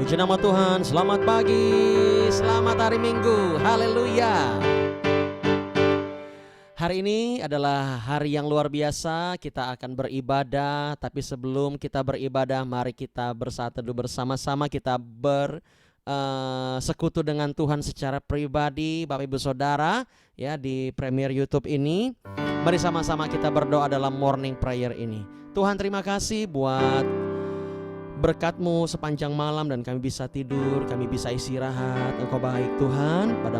Puji nama Tuhan, selamat pagi, selamat hari Minggu, haleluya. Hari ini adalah hari yang luar biasa, kita akan beribadah. Tapi sebelum kita beribadah, mari kita bersatu bersama-sama, kita bersekutu dengan Tuhan secara pribadi. Bapak Ibu Saudara ya di Premier YouTube ini, mari sama-sama kita berdoa dalam morning prayer ini. Tuhan, terima kasih buat berkat-Mu sepanjang malam dan kami bisa tidur, kami bisa istirahat. Engkau baik Tuhan. Pada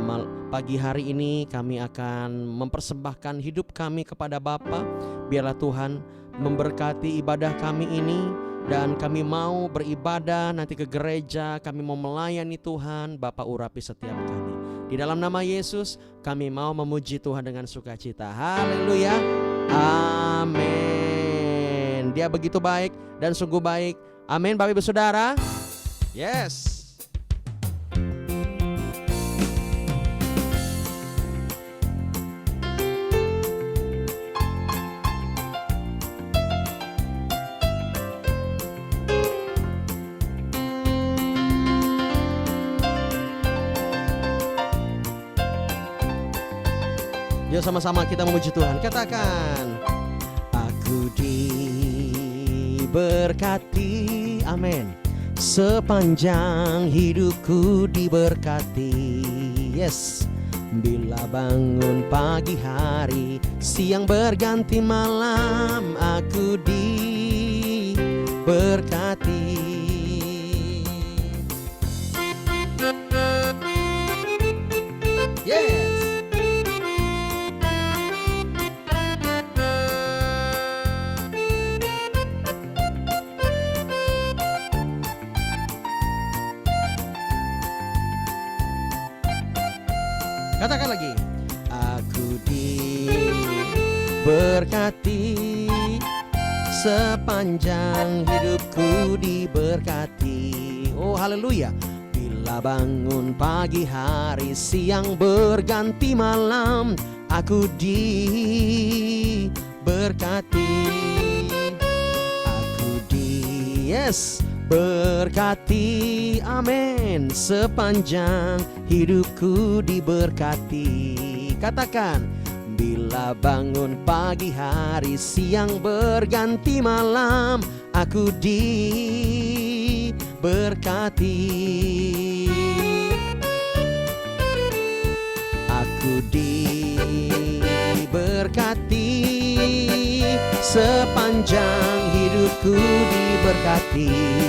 pagi hari ini kami akan mempersembahkan hidup kami kepada Bapa. Biarlah Tuhan memberkati ibadah kami ini, dan kami mau beribadah nanti ke gereja, kami mau melayani Tuhan. Bapa urapi setiap kami. Di dalam nama Yesus kami mau memuji Tuhan dengan sukacita. Haleluya. Amin. Dia begitu baik dan sungguh baik. Amin, Bapak Ibu Saudara. Yes. Yuk sama-sama kita memuji Tuhan. Katakan, aku diberkati, amin. Sepanjang hidupku diberkati. Yes. Bila bangun pagi hari, siang berganti malam, aku diberkati. Yes. Katakan lagi, aku diberkati, sepanjang hidupku diberkati. Oh haleluya. Bila bangun pagi hari, siang berganti malam, aku diberkati. Aku berkati, amin. Sepanjang hidupku diberkati. Katakan, bila bangun pagi hari, siang berganti malam, aku diberkati. Aku diberkati, sepanjang hidupku diberkati.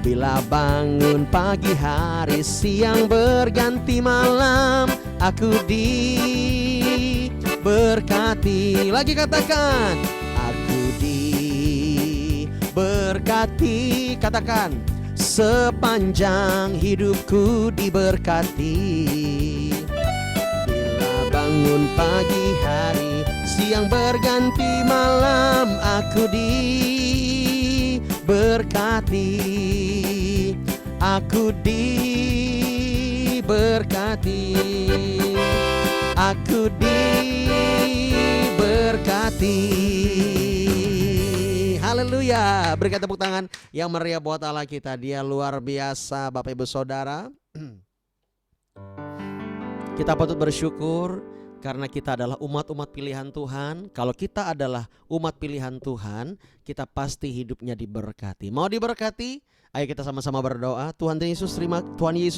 Bila bangun pagi hari, siang berganti malam, aku diberkati. Lagi katakan, aku diberkati. Katakan, sepanjang hidupku diberkati. Bila bangun pagi hari, siang berganti malam, aku diberkati. Aku diberkati. Aku diberkati. Haleluya. Berikan tepuk tangan yang meriah buat Allah kita. Dia luar biasa, Bapak Ibu Saudara. Kita patut bersyukur karena kita adalah umat-umat pilihan Tuhan. Kalau kita adalah umat pilihan Tuhan, kita pasti hidupnya diberkati. Mau diberkati? Ayo kita sama-sama berdoa. Tuhan Yesus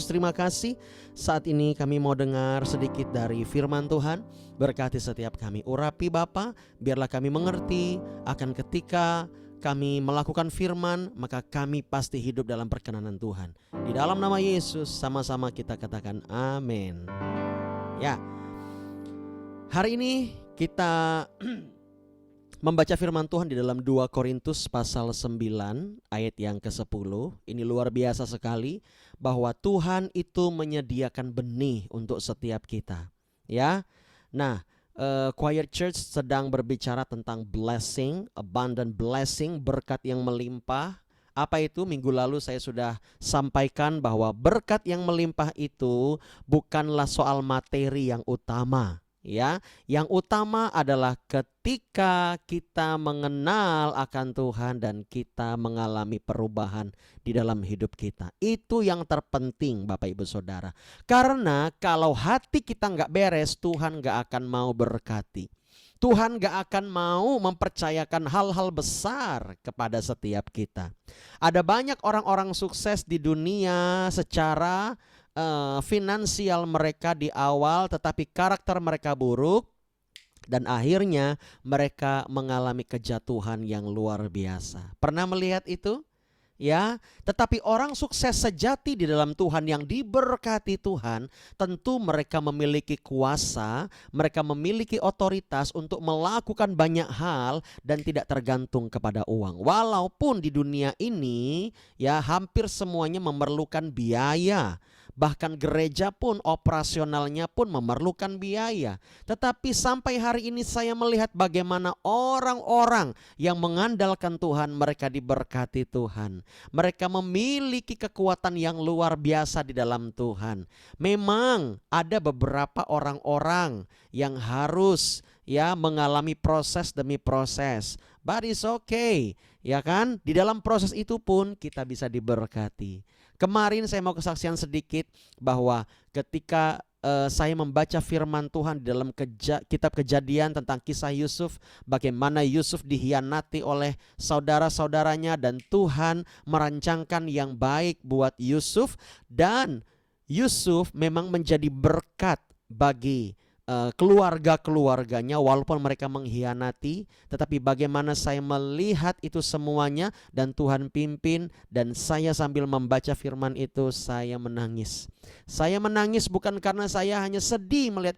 terima kasih. Saat ini kami mau dengar sedikit dari firman Tuhan. Berkati setiap kami. Urapi Bapa, biarlah kami mengerti akan ketika kami melakukan firman, maka kami pasti hidup dalam perkenanan Tuhan. Di dalam nama Yesus sama-sama kita katakan amin. Ya. Hari ini kita membaca firman Tuhan di dalam 2 Korintus pasal 9 ayat yang ke-10. Ini luar biasa sekali bahwa Tuhan itu menyediakan benih untuk setiap kita. Ya. Nah, Quiet Church sedang berbicara tentang blessing, abundant blessing, berkat yang melimpah. Apa itu? Minggu lalu saya sudah sampaikan bahwa berkat yang melimpah itu bukanlah soal materi yang utama. ya. Yang utama adalah ketika kita mengenal akan Tuhan dan kita mengalami perubahan di dalam hidup kita. Itu yang terpenting Bapak Ibu Saudara. Karena kalau hati kita nggak beres, Tuhan nggak akan mau berkati. Tuhan gak akan mau mempercayakan hal-hal besar kepada setiap kita. Ada banyak orang-orang sukses di dunia secara finansial mereka di awal, tetapi karakter mereka buruk dan akhirnya mereka mengalami kejatuhan yang luar biasa. Pernah melihat itu? Ya, tetapi orang sukses sejati di dalam Tuhan yang diberkati Tuhan, tentu mereka memiliki kuasa, mereka memiliki otoritas untuk melakukan banyak hal dan tidak tergantung kepada uang. Walaupun di dunia ini ya hampir semuanya memerlukan biaya. Bahkan gereja pun operasionalnya pun memerlukan biaya. Tetapi sampai hari ini saya melihat bagaimana orang-orang yang mengandalkan Tuhan, mereka diberkati Tuhan. Mereka memiliki kekuatan yang luar biasa di dalam Tuhan. Memang ada beberapa orang-orang yang harus ya mengalami proses demi proses. But it's okay, ya kan? Di dalam proses itu pun kita bisa diberkati. Kemarin saya mau kesaksian sedikit bahwa ketika saya membaca firman Tuhan di dalam kitab Kejadian tentang kisah Yusuf, bagaimana Yusuf dihianati oleh saudara-saudaranya dan Tuhan merancangkan yang baik buat Yusuf, dan Yusuf memang menjadi berkat bagi keluarga-keluarganya walaupun mereka mengkhianati. Tetapi bagaimana saya melihat itu semuanya dan Tuhan pimpin, dan saya sambil membaca firman itu saya menangis. Saya menangis bukan karena saya hanya sedih melihat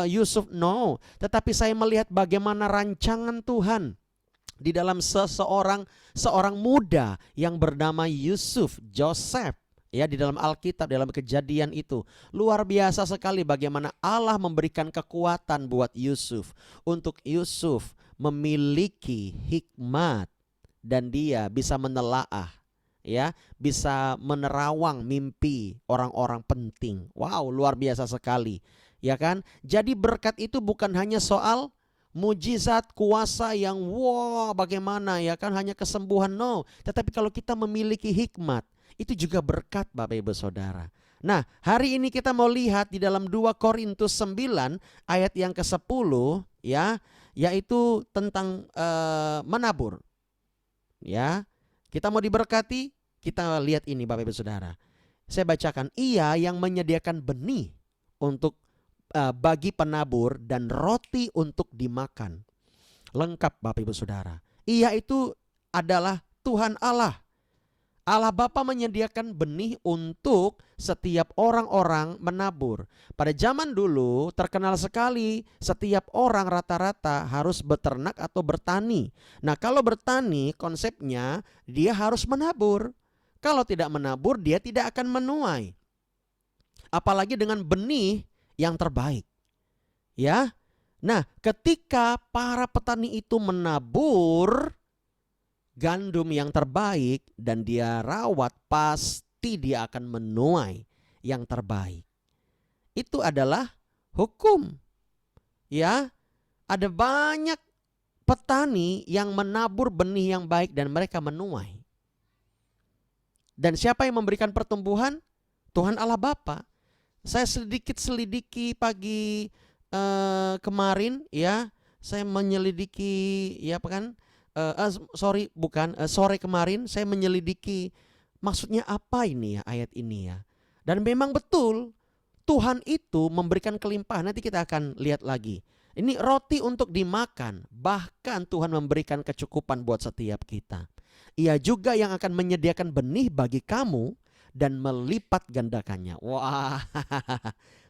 Yusuf, no, tetapi saya melihat bagaimana rancangan Tuhan di dalam seorang muda yang bernama Joseph. Ya, di dalam Alkitab, dalam Kejadian itu luar biasa sekali bagaimana Allah memberikan kekuatan buat Yusuf untuk Yusuf memiliki hikmat dan dia bisa menelaah, ya, bisa menerawang mimpi orang-orang penting. Wow, luar biasa sekali, ya kan? Jadi berkat itu bukan hanya soal mujizat, kuasa yang wow bagaimana, ya kan, hanya kesembuhan, no. Tetapi kalau kita memiliki hikmat, itu juga berkat Bapak Ibu Saudara. Nah, hari ini kita mau lihat di dalam 2 Korintus 9 ayat yang ke-10, ya, yaitu tentang menabur. Ya. Kita mau diberkati, kita lihat ini Bapak Ibu Saudara. Saya bacakan, ia yang menyediakan benih untuk bagi penabur dan roti untuk dimakan. Lengkap Bapak Ibu Saudara. Ia itu adalah Tuhan Allah. Allah Bapa menyediakan benih untuk setiap orang-orang menabur. Pada zaman dulu terkenal sekali setiap orang rata-rata harus beternak atau bertani. Nah, kalau bertani konsepnya dia harus menabur. Kalau tidak menabur dia tidak akan menuai. Apalagi dengan benih yang terbaik. Ya. Nah, ketika para petani itu menabur gandum yang terbaik dan dia rawat, pasti dia akan menuai yang terbaik. Itu adalah hukum. Ya, ada banyak petani yang menabur benih yang baik dan mereka menuai. Dan siapa yang memberikan pertumbuhan? Tuhan Allah Bapa. Saya selidiki pagi kemarin, ya, saya menyelidiki, ya kan? Sore kemarin saya menyelidiki maksudnya apa ini ya ayat ini ya. Dan memang betul Tuhan itu memberikan kelimpahan. Nanti kita akan lihat lagi. Ini roti untuk dimakan. Bahkan Tuhan memberikan kecukupan buat setiap kita. Ia juga yang akan menyediakan benih bagi kamu dan melipat gandakannya. Wah,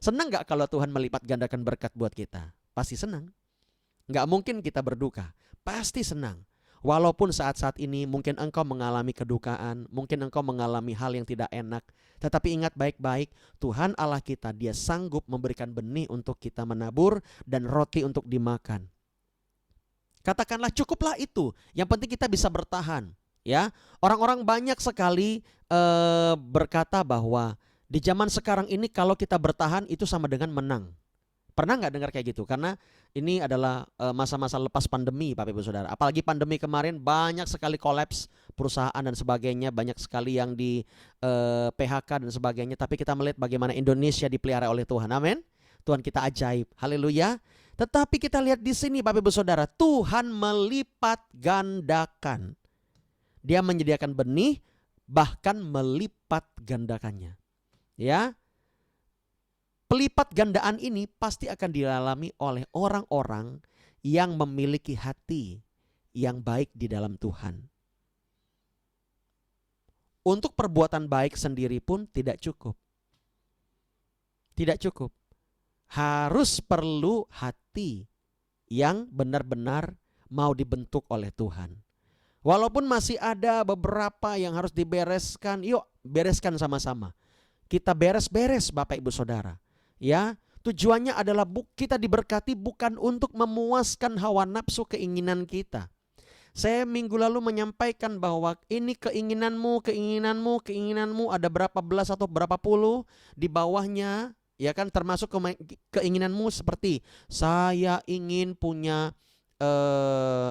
senang gak kalau Tuhan melipat gandakan berkat buat kita? Pasti senang. Gak mungkin kita berduka. Pasti senang. Walaupun saat-saat ini mungkin engkau mengalami kedukaan, mungkin engkau mengalami hal yang tidak enak, tetapi ingat baik-baik, Tuhan Allah kita, dia sanggup memberikan benih untuk kita menabur dan roti untuk dimakan. Katakanlah cukuplah itu, yang penting kita bisa bertahan. Ya, orang-orang banyak sekali berkata bahwa di zaman sekarang ini kalau kita bertahan itu sama dengan menang. Pernah nggak dengar kayak gitu? Karena ini adalah masa-masa lepas pandemi, Bapak Ibu Saudara. Apalagi pandemi kemarin banyak sekali kolaps perusahaan dan sebagainya, banyak sekali yang di PHK dan sebagainya. Tapi kita melihat bagaimana Indonesia dipelihara oleh Tuhan. Amin. Tuhan kita ajaib. Haleluya. Tetapi kita lihat di sini, Bapak Ibu Saudara, Tuhan melipat gandakan. Dia menyediakan benih, bahkan melipat gandakannya. Ya. Pelipat gandaan ini pasti akan dialami oleh orang-orang yang memiliki hati yang baik di dalam Tuhan. Untuk perbuatan baik sendiri pun tidak cukup. Tidak cukup. Harus perlu hati yang benar-benar mau dibentuk oleh Tuhan. Walaupun masih ada beberapa yang harus dibereskan, yuk bereskan sama-sama. Kita beres-beres Bapak Ibu Saudara. Ya, tujuannya adalah kita diberkati bukan untuk memuaskan hawa nafsu keinginan kita. Saya minggu lalu menyampaikan bahwa ini keinginanmu ada berapa belas atau berapa puluh di bawahnya, ya kan, termasuk keinginanmu seperti saya ingin punya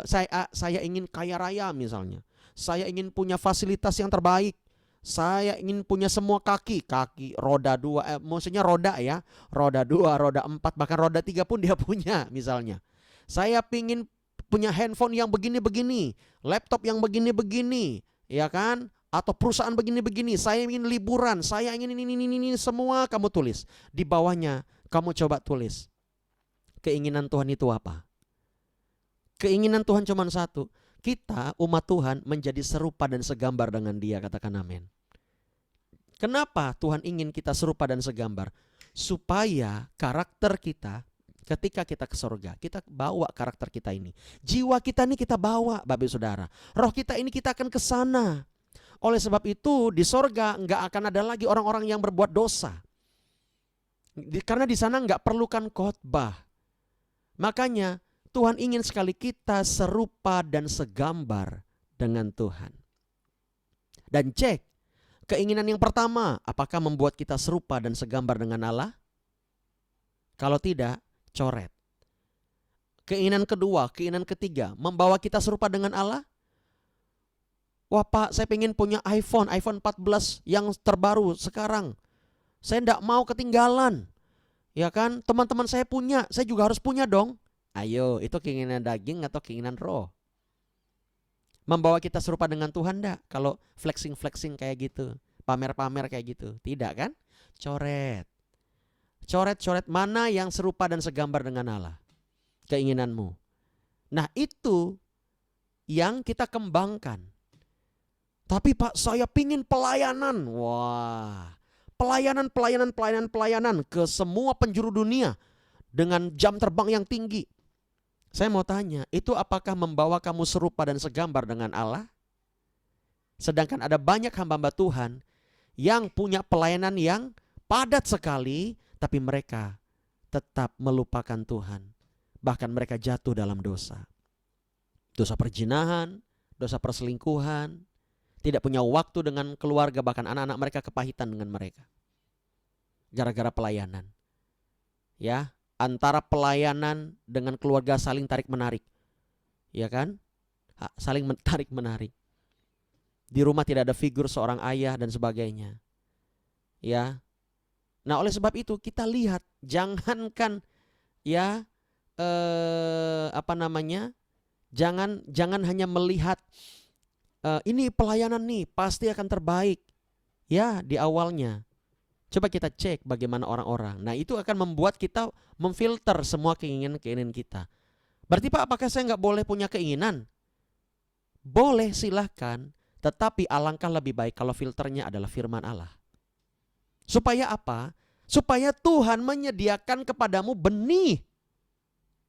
saya ingin kaya raya misalnya. Saya ingin punya fasilitas yang terbaik. Saya ingin punya semua kaki roda 2, maksudnya roda ya, roda 2, roda 4, bahkan roda 3 pun dia punya misalnya. Saya ingin punya handphone yang begini-begini, laptop yang begini-begini, ya kan? Atau perusahaan begini-begini. Saya ingin liburan, saya ingin ini semua kamu tulis. Di bawahnya kamu coba tulis. Keinginan Tuhan itu apa? Keinginan Tuhan cuma satu. Kita umat Tuhan menjadi serupa dan segambar dengan Dia, katakan amin. Kenapa Tuhan ingin kita serupa dan segambar? Supaya karakter kita ketika kita ke surga, kita bawa karakter kita ini. Jiwa kita ini kita bawa, Bapak Saudara. Roh kita ini kita akan ke sana. Oleh sebab itu di surga enggak akan ada lagi orang-orang yang berbuat dosa. Karena di sana enggak perlukan khotbah. Makanya Tuhan ingin sekali kita serupa dan segambar dengan Tuhan. Dan cek, keinginan yang pertama, apakah membuat kita serupa dan segambar dengan Allah? Kalau tidak, coret. Keinginan kedua, keinginan ketiga, membawa kita serupa dengan Allah? Wah Pak, saya pengen punya iPhone 14 yang terbaru sekarang. Saya tidak mau ketinggalan. Ya kan, teman-teman saya punya, saya juga harus punya dong. Ayo, itu keinginan daging atau keinginan roh? Membawa kita serupa dengan Tuhan enggak? Kalau flexing-flexing kayak gitu, pamer-pamer kayak gitu. Tidak kan? Coret. Coret-coret mana yang serupa dan segambar dengan Allah. Keinginanmu. Nah itu yang kita kembangkan. Tapi Pak, saya pingin pelayanan. Wah, pelayanan ke semua penjuru dunia dengan jam terbang yang tinggi. Saya mau tanya, itu apakah membawa kamu serupa dan segambar dengan Allah? Sedangkan ada banyak hamba-hamba Tuhan yang punya pelayanan yang padat sekali, tapi mereka tetap melupakan Tuhan. Bahkan mereka jatuh dalam dosa. Dosa perzinahan, dosa perselingkuhan, tidak punya waktu dengan keluarga, bahkan anak-anak mereka kepahitan dengan mereka. Gara-gara pelayanan. Ya, antara pelayanan dengan keluarga saling tarik-menarik. Ya kan? Saling tarik-menarik. Di rumah tidak ada figur seorang ayah dan sebagainya. Ya. Nah, oleh sebab itu kita lihat, jangankan ya jangan hanya melihat ini pelayanan nih pasti akan terbaik. Ya, di awalnya. Coba kita cek bagaimana orang-orang. Nah itu akan membuat kita memfilter semua keinginan-keinginan kita. Berarti Pak, apakah saya nggak boleh punya keinginan? Boleh, silahkan. Tetapi alangkah lebih baik kalau filternya adalah firman Allah. Supaya apa? Supaya Tuhan menyediakan kepadamu benih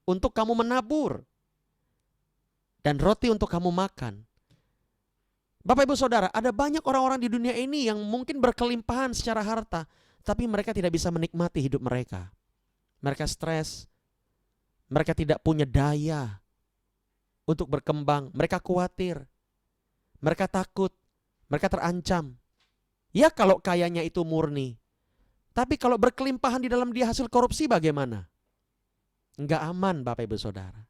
untuk kamu menabur. Dan roti untuk kamu makan. Bapak Ibu Saudara, ada banyak orang-orang di dunia ini yang mungkin berkelimpahan secara harta, tapi mereka tidak bisa menikmati hidup mereka. Mereka stres, mereka tidak punya daya untuk berkembang, mereka khawatir, mereka takut, mereka terancam. Ya kalau kayanya itu murni, tapi kalau berkelimpahan di dalam dia hasil korupsi bagaimana? Nggak aman Bapak Ibu Saudara.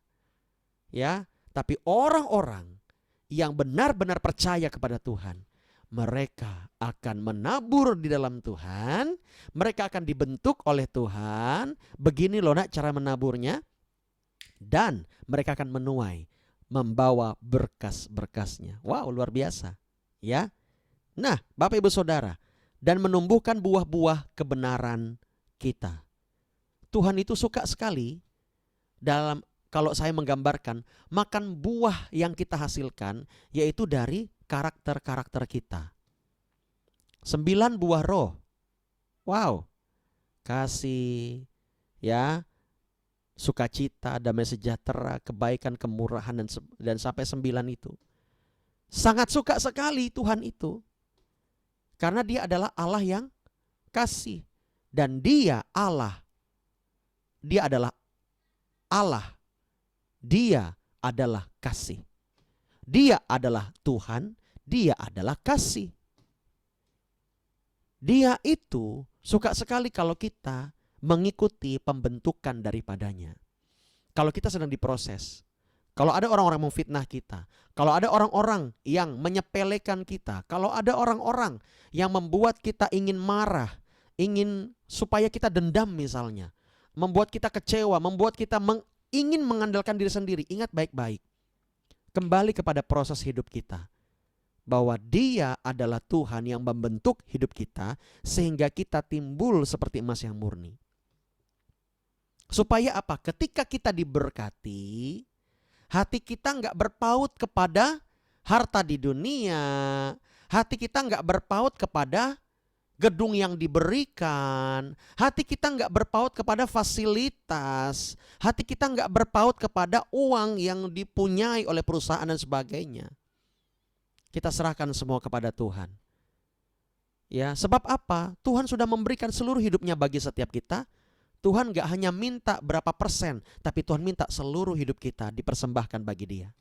Ya, tapi orang-orang yang benar-benar percaya kepada Tuhan, mereka akan menabur di dalam Tuhan, mereka akan dibentuk oleh Tuhan. Begini loh nak cara menaburnya. Dan mereka akan menuai, membawa berkas-berkasnya. Wow, luar biasa. Ya. Nah, Bapak Ibu Saudara, dan menumbuhkan buah-buah kebenaran kita. Tuhan itu suka sekali dalam, kalau saya menggambarkan, makan buah yang kita hasilkan, yaitu dari karakter-karakter kita. 9 buah roh. Wow. Kasih, ya, sukacita, damai sejahtera, kebaikan, kemurahan, dan sampai 9 itu. Sangat suka sekali Tuhan itu. Karena dia adalah Allah yang kasih. Dan dia Allah. Dia adalah Allah. Dia adalah kasih. Dia adalah Tuhan. Dia adalah kasih. Dia itu suka sekali kalau kita mengikuti pembentukan daripadanya. Kalau kita sedang diproses, kalau ada orang-orang memfitnah kita, kalau ada orang-orang yang menyepelekan kita, kalau ada orang-orang yang membuat kita ingin marah, ingin supaya kita dendam misalnya, membuat kita kecewa, membuat kita ingin mengandalkan diri sendiri, ingat baik-baik. Kembali kepada proses hidup kita. Bahwa dia adalah Tuhan yang membentuk hidup kita sehingga kita timbul seperti emas yang murni. Supaya apa? Ketika kita diberkati, hati kita nggak berpaut kepada harta di dunia, hati kita nggak berpaut kepada gedung yang diberikan, hati kita nggak berpaut kepada fasilitas, hati kita nggak berpaut kepada uang yang dipunyai oleh perusahaan dan sebagainya. Kita serahkan semua kepada Tuhan. Ya, sebab apa? Tuhan sudah memberikan seluruh hidupnya bagi setiap kita. Tuhan gak hanya minta berapa persen, tapi Tuhan minta seluruh hidup kita dipersembahkan bagi dia.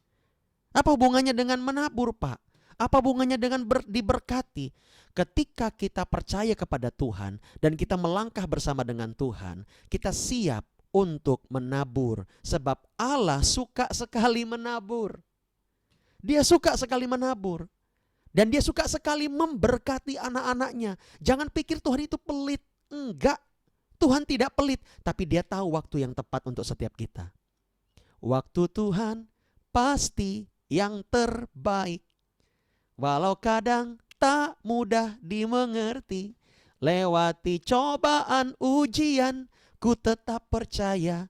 Apa hubungannya dengan menabur, Pak? Apa hubungannya dengan diberkati? Ketika kita percaya kepada Tuhan dan kita melangkah bersama dengan Tuhan, kita siap untuk menabur. Sebab Allah suka sekali menabur. Dia suka sekali menabur. Dan dia suka sekali memberkati anak-anaknya. Jangan pikir Tuhan itu pelit. Enggak. Tuhan tidak pelit, tapi dia tahu waktu yang tepat untuk setiap kita. Waktu Tuhan pasti yang terbaik. Walau kadang tak mudah dimengerti, lewati cobaan ujian, ku tetap percaya,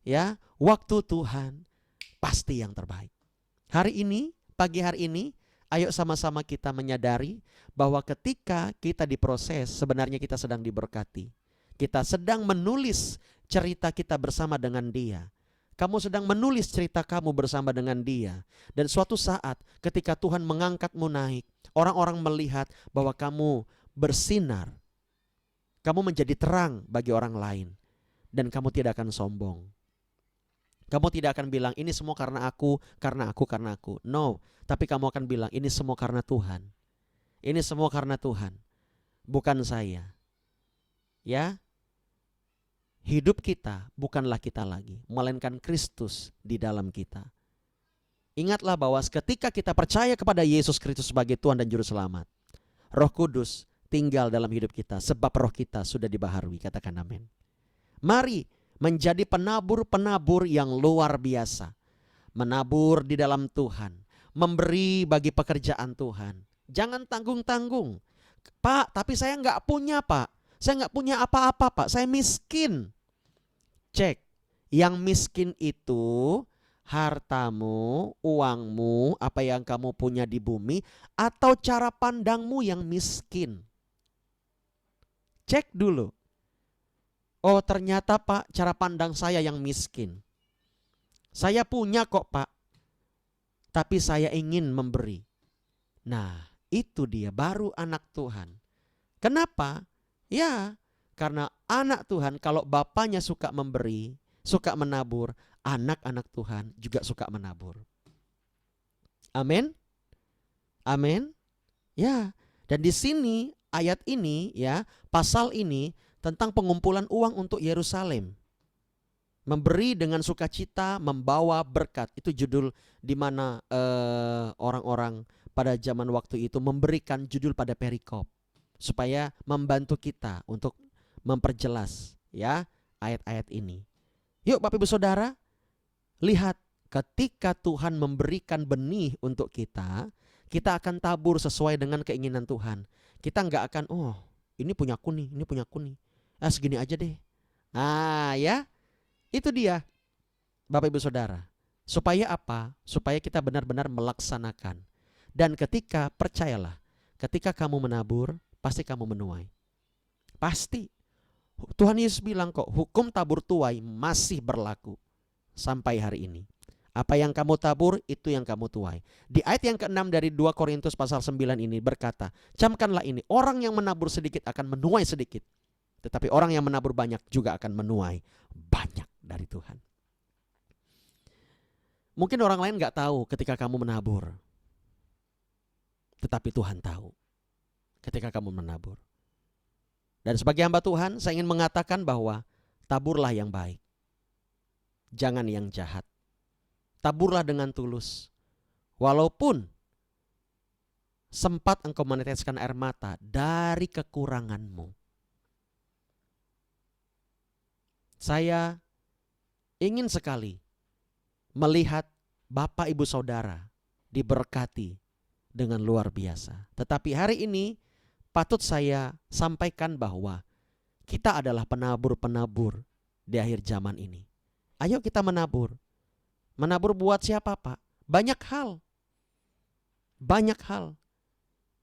ya, waktu Tuhan pasti yang terbaik. Hari ini, pagi hari ini, ayo sama-sama kita menyadari bahwa ketika kita diproses, sebenarnya kita sedang diberkati. Kita sedang menulis cerita kita bersama dengan dia. Kamu sedang menulis cerita kamu bersama dengan dia. Dan suatu saat ketika Tuhan mengangkatmu naik, orang-orang melihat bahwa kamu bersinar. Kamu menjadi terang bagi orang lain. Dan kamu tidak akan sombong. Kamu tidak akan bilang ini semua karena aku, karena aku, karena aku. No, tapi kamu akan bilang ini semua karena Tuhan. Ini semua karena Tuhan, bukan saya. Ya, hidup kita bukanlah kita lagi, melainkan Kristus di dalam kita. Ingatlah bahwa ketika kita percaya kepada Yesus Kristus sebagai Tuhan dan Juru Selamat, Roh Kudus tinggal dalam hidup kita, sebab roh kita sudah dibaharui. Katakan amin. Mari menjadi penabur-penabur yang luar biasa. Menabur di dalam Tuhan, memberi bagi pekerjaan Tuhan. Jangan tanggung-tanggung. Pak, tapi saya nggak punya, Pak. Saya nggak punya apa-apa, Pak. Saya miskin. Cek, yang miskin itu hartamu, uangmu, apa yang kamu punya di bumi, atau cara pandangmu yang miskin. Cek dulu. Oh, ternyata Pak, cara pandang saya yang miskin. Saya punya kok, Pak. Tapi saya ingin memberi. Nah, itu dia baru anak Tuhan. Kenapa? Ya, karena anak Tuhan kalau bapaknya suka memberi, suka menabur, anak-anak Tuhan juga suka menabur. Amin. Amin. Ya, dan di sini ayat ini ya, pasal ini tentang pengumpulan uang untuk Yerusalem. Memberi dengan sukacita membawa berkat. Itu judul di mana orang-orang pada zaman waktu itu memberikan judul pada perikop supaya membantu kita untuk memperjelas ya ayat-ayat ini. Yuk Bapak Ibu Saudara, lihat ketika Tuhan memberikan benih untuk kita, kita akan tabur sesuai dengan keinginan Tuhan. Kita nggak akan, oh ini punyaku nih, ini punyaku nih. Segini aja deh. Ya, itu dia Bapak Ibu Saudara. Supaya apa? Supaya kita benar-benar melaksanakan. Dan ketika, percayalah, ketika kamu menabur, pasti kamu menuai. Pasti. Tuhan Yesus bilang kok, hukum tabur tuai masih berlaku sampai hari ini. Apa yang kamu tabur, itu yang kamu tuai. Di ayat yang ke-6 dari 2 Korintus pasal 9 ini berkata, camkanlah ini, orang yang menabur sedikit akan menuai sedikit. Tetapi orang yang menabur banyak juga akan menuai banyak dari Tuhan. Mungkin orang lain gak tahu ketika kamu menabur. Tetapi Tuhan tahu ketika kamu menabur. Dan sebagai hamba Tuhan, saya ingin mengatakan bahwa taburlah yang baik. Jangan yang jahat. Taburlah dengan tulus. Walaupun sempat engkau meneteskan air mata dari kekuranganmu. Saya ingin sekali melihat Bapak Ibu Saudara diberkati dengan luar biasa. Tetapi hari ini patut saya sampaikan bahwa kita adalah penabur-penabur di akhir zaman ini. Ayo kita menabur. Menabur buat siapa, Pak? Banyak hal. Banyak hal.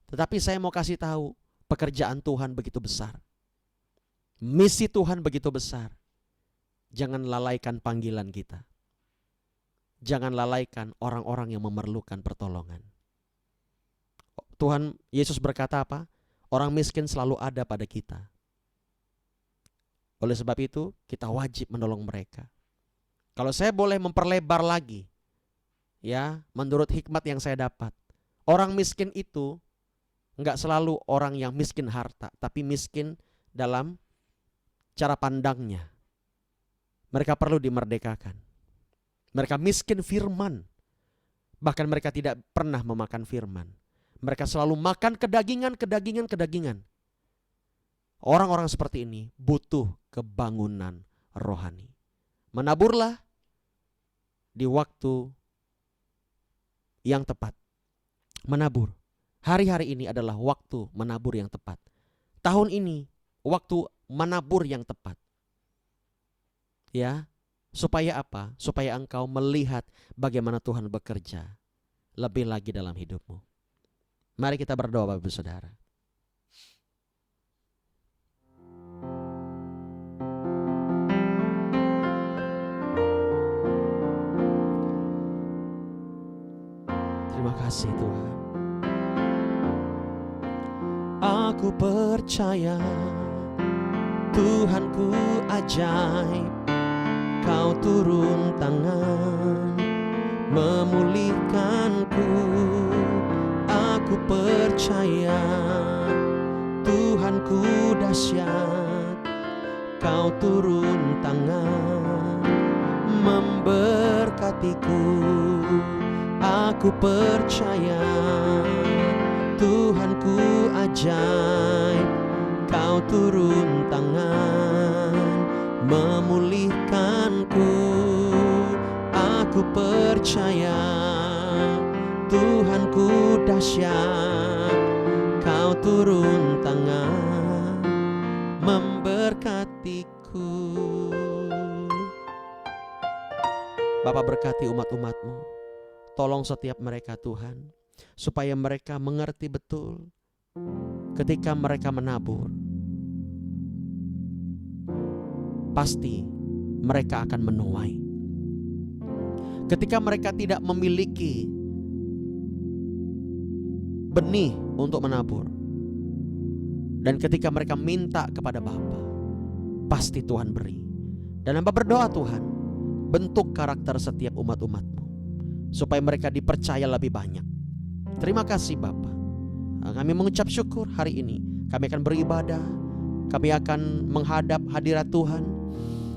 Tetapi saya mau kasih tahu, pekerjaan Tuhan begitu besar. Misi Tuhan begitu besar. Jangan lalaikan panggilan kita. Jangan lalaikan orang-orang yang memerlukan pertolongan. Tuhan Yesus berkata apa? Orang miskin selalu ada pada kita. Oleh sebab itu, kita wajib menolong mereka. Kalau saya boleh memperlebar lagi, ya, menurut hikmat yang saya dapat, orang miskin itu enggak selalu orang yang miskin harta, tapi miskin dalam cara pandangnya. Mereka perlu dimerdekakan. Mereka miskin firman. Bahkan mereka tidak pernah memakan firman. Mereka selalu makan kedagingan. Orang-orang seperti ini butuh kebangunan rohani. Menaburlah di waktu yang tepat. Menabur. Hari-hari ini adalah waktu menabur yang tepat. Tahun ini waktu menabur yang tepat. Ya, supaya apa? Supaya engkau melihat bagaimana Tuhan bekerja lebih lagi dalam hidupmu. Mari kita berdoa Bapak Ibu Saudara. Terima kasih Tuhan. Aku percaya Tuhanku ajaib, Kau turun tangan memulihkanku. Aku percaya Tuhanku dahsyat, Kau turun tangan memberkatiku. Aku percaya Tuhanku ajaib, Kau turun tangan memulihkanku. Aku percaya Tuhanku dahsyat, Kau turun tangan memberkatiku. Bapa, berkati umat-umat-Mu. Tolong setiap mereka Tuhan, supaya mereka mengerti betul ketika mereka menabur, pasti mereka akan menuai. Ketika mereka tidak memiliki benih untuk menabur, dan ketika mereka minta kepada Bapa, pasti Tuhan beri. Dan hamba berdoa Tuhan, bentuk karakter setiap umat-umat-Mu supaya mereka dipercaya lebih banyak. Terima kasih Bapa. Kami mengucap syukur hari ini. Kami akan beribadah, kami akan menghadap hadirat Tuhan.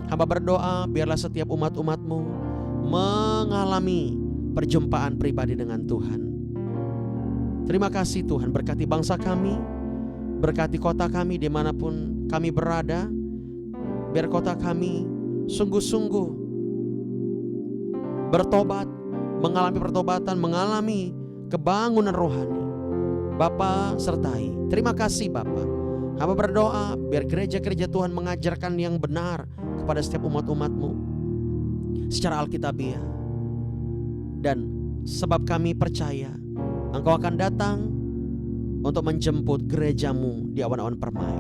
Hamba berdoa biarlah setiap umat-umat-Mu mengalami perjumpaan pribadi dengan Tuhan. Terima kasih Tuhan, berkati bangsa kami, berkati kota kami dimanapun kami berada. Biar kota kami sungguh-sungguh bertobat, mengalami pertobatan, mengalami kebangunan rohani. Bapa sertai. Terima kasih Bapa. Hamba berdoa biar gereja-gereja Tuhan mengajarkan yang benar kepada setiap umat-umat-Mu secara alkitabiah. Dan sebab kami percaya Engkau akan datang untuk menjemput gereja-Mu di awan-awan permai.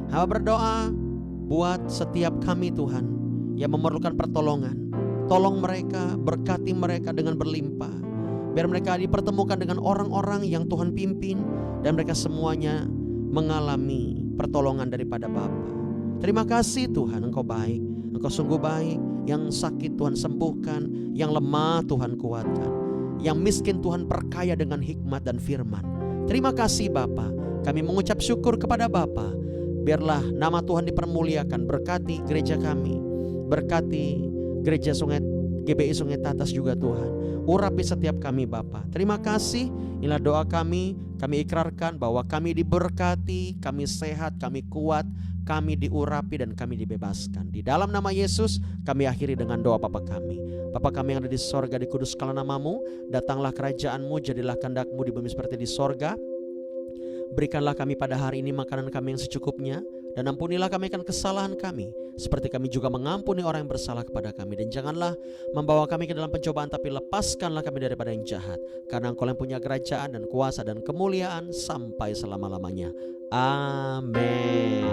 Hamba berdoa buat setiap kami Tuhan yang memerlukan pertolongan. Tolong mereka, berkati mereka dengan berlimpah. Biar mereka dipertemukan dengan orang-orang yang Tuhan pimpin dan mereka semuanya mengalami pertolongan daripada Bapa. Terima kasih Tuhan, Engkau baik, Engkau sungguh baik. Yang sakit Tuhan sembuhkan, yang lemah Tuhan kuatkan, yang miskin Tuhan perkaya dengan hikmat dan firman. Terima kasih Bapa. Kami mengucap syukur kepada Bapa. Biarlah nama Tuhan dipermuliakan. Berkati gereja kami, berkati gereja GBI Sungai Tatas juga Tuhan. Urapi setiap kami Bapa. Terima kasih. Inilah doa kami ikrarkan bahwa kami diberkati, kami sehat, kami kuat, kami diurapi dan kami dibebaskan. Di dalam nama Yesus kami akhiri dengan doa Bapa kami. Bapa kami yang ada di sorga, dikuduskanlah nama-Mu. Datanglah kerajaan-Mu, jadilah kehendak-Mu di bumi seperti di sorga. Berikanlah kami pada hari ini makanan kami yang secukupnya, dan ampunilah kami akan kesalahan kami, seperti kami juga mengampuni orang yang bersalah kepada kami. Dan janganlah membawa kami ke dalam pencobaan, tapi lepaskanlah kami daripada yang jahat. Karena Engkau yang punya kerajaan dan kuasa dan kemuliaan sampai selama-lamanya. Amin.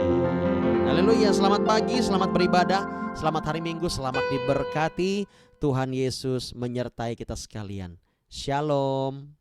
Haleluya. Selamat pagi, selamat beribadah, selamat hari Minggu, selamat diberkati. Tuhan Yesus menyertai kita sekalian. Shalom.